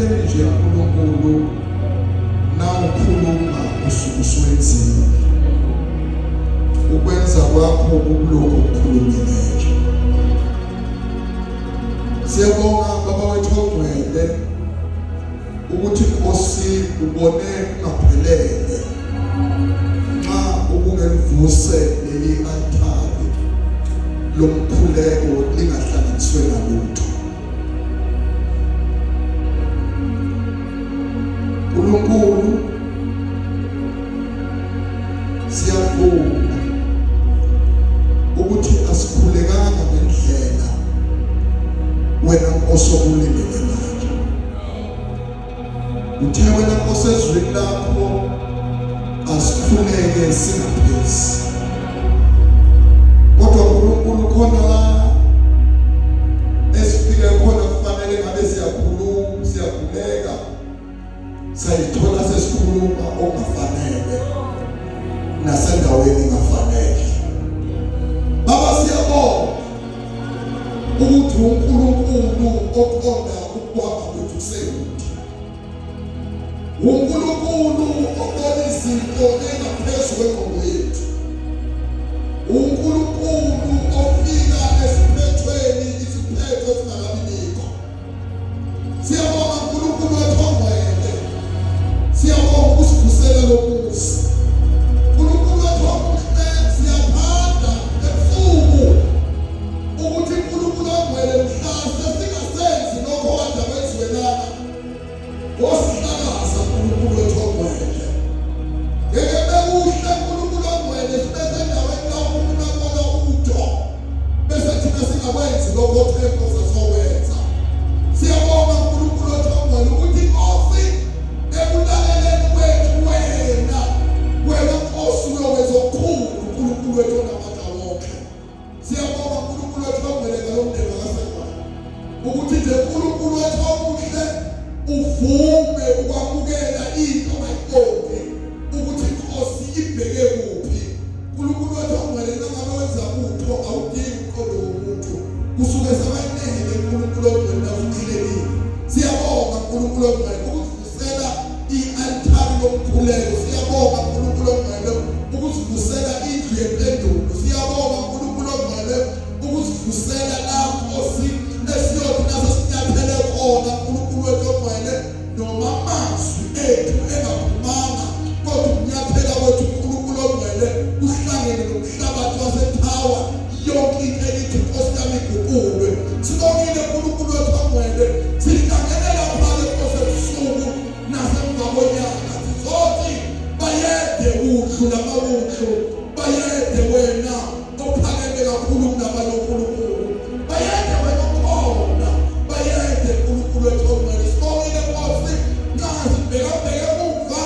empilweni nje uNkulunkulu nawukhuluma usuwenzile ukwenza kwakho ukuloko ukukhulumile nje. Siyabonga baba wethu ongcwele ukuthi Nkosi ubone ungaphelele nxa ubungevuse leli althari lomkhuleko lingahlanganiswe nalutho. uNkulunkulu siyabonga ukuthi asikhulekanga ngendlela wena Nkosi okulindele ngayo. Uthe wena Nkosi ezweni lakho asikhuleke singaphezi. Kodwa uNkulunkulu khona la esifike khona kufanele ngabe siyakhuleka sayithola sesikhuluma okungafanele nasendaweni engafanele. Baba siyabonga ukuthi uNkulunkulu oqonda ukwakha kwethu sekude. uNkulunkulu obona izinto engaphezu kwengqondo yethu. uNkulunkulu ofika esiphethweni isiphetho esingakabikho. Siyabonga uNkulunkulu ethongwele. Siyabonga ukusivusela lokusa. uNkulunkulu ethongwele siyaphanda ebusuku ukuthi uNkulunkulu ongcwele mhla sesingasenzi lokho kade kwenziwe lana. Wosihlakaza uNkulunkulu ethongwele. Ngeke bekuhle uNkulunkulu ongcwele sibese endaweni la umuntu abona utho bese thina singakwenzi lokho othe Nkosi asokwenza. Siyabonga uNkulunkulu ethongwele ukuthi Nkosi ekulaleleni kwethu wena Nkosi uyokwenza okukhulu uNkulunkulu wethu onamandla wonke. Siyabonga uNkulunkulu ethongwele ngalomndeni kaSengwane ukuthi nje uNkulunkulu wethu omuhle uvume ukwamukela into ayibonge ukuthi Nkosi ibheke kuphi. uNkulunkulu wethu ongcwele nangabe wenza utho awudingi umqondo womuntu kusuke sabanele uNkulunkulu ongcwele nakukhilelile. Siyabonga uNkulunkulu ongcwele ukusivusela i-althari lomkhuleko. Siyabonga uNkulunkulu ongcwele ukusivusela indlu yempendulo. Siyabonga uNkulunkulu ongcwele ukusivusela la Nkosi esiyothi naso sinyathele khona uNkulunkulu wethu ongcwele noma amazwi ethu engaphumanga kodwa ukunyathela kwethu uNkulunkulu ongcwele uhlangene nomhlabathi waseThawa yonke into elithi Nkosi yami iguqulwe. Sibongile uNkulunkulu wethu ongcwele sihlanganela phakathi Nkosi ebusuku nasemva konyaka sizothi bayede uhlu lamawuhlu bayede wena ophakeme kakhulu kunabanye uNkulunkulu bayede wena okhona bayede uNkulunkulu wethu ongcwele. Sibongile Nkosi nazi bheka emuva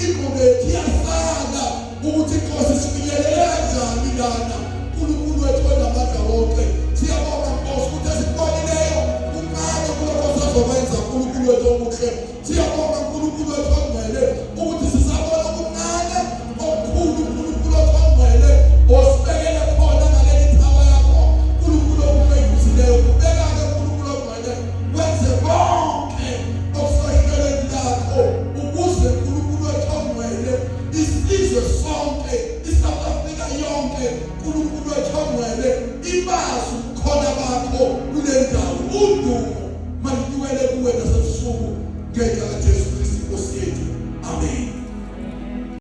ingqondo yethu iyasala ukuthi Nkosi sifinyelele kanjani lana uNkulunkulu wethu onamandla wonke. Siyabonga Nkosi ukuthi esibonileyo kuncane kulokho sazokwenza uNkulunkulu wethu omuhle. Siyabonga uNkulunkulu wethu ongcwele ukuthi sisabona kuncane okukhulu uNkulunkulu wethu ongcwele osibekele khona ngaleli Thawa yakho uNkulunkulu okuyivusileyo. Kubeka-ke uNkulunkulu ongcwele wenze konke okusehlelweni lakho ukuze uNkulunkulu wethu ongcwele isizwe sonke iSouth Africa yonke uNkulunkulu wethu ongcwele ibazi ubukhona bakho kule ndawo. Udumo maliwele kuwe nasebusuku ngenxa kaJesu Kristu